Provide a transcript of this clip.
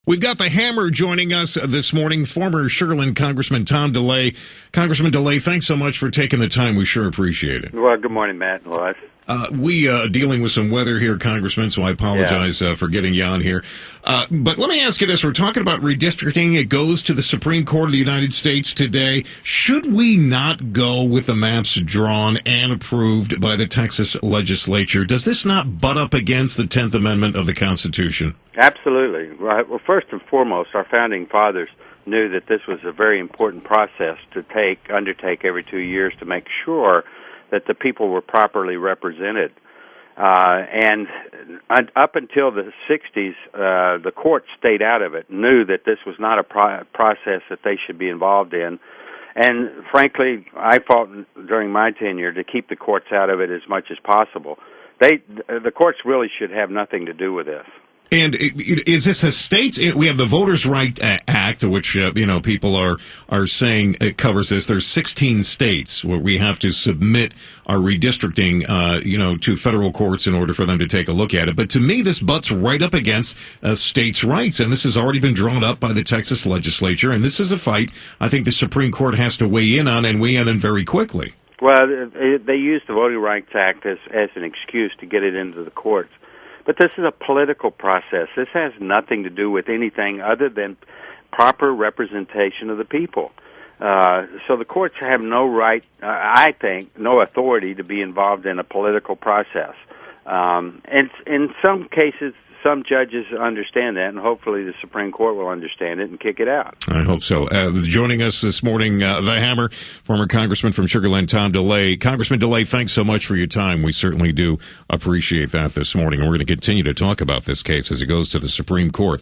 We've got the Hammer joining us this morning, former Sugar Land Congressman Tom Delay. Congressman Delay, thanks so much for taking the time. We sure appreciate it. Well, good morning, Matt and Lois. We dealing with some weather here, Congressman, so I apologize for getting you on here. But let me ask you this. We're talking about redistricting. It goes to the Supreme Court of the United States today. Should we not go with the maps drawn and approved by the Texas legislature? Does this not butt up against the 10th Amendment of the Constitution? Absolutely. Well, first and foremost, our founding fathers knew that this was a very important process to undertake every 2 years to make sure that the people were properly represented. And up until the 60s, the court stayed out of it, knew that this was not a process that they should be involved in. And frankly, I fought during my tenure to keep the courts out of it as much as possible. The courts really should have nothing to do with this. And is this a state? We have the Voters' Right Act, which people are saying it covers this. There's 16 states where we have to submit our redistricting, to federal courts in order for them to take a look at it. But to me, this butts right up against states' rights, and this has already been drawn up by the Texas legislature. And this is a fight I think the Supreme Court has to weigh in on, and weigh in very quickly. Well, they used the Voting Rights Act as an excuse to get it into the courts. But this is a political process. This has nothing to do with anything other than proper representation of the people. So the courts have no right, I think, no authority to be involved in a political process. And in some cases, some judges understand that, and hopefully the Supreme Court will understand it and kick it out. I hope so. Joining us this morning, the Hammer, former Congressman from Sugar Land, Tom Delay. Congressman Delay, thanks so much for your time. We certainly do appreciate that this morning. And we're going to continue to talk about this case as it goes to the Supreme Court.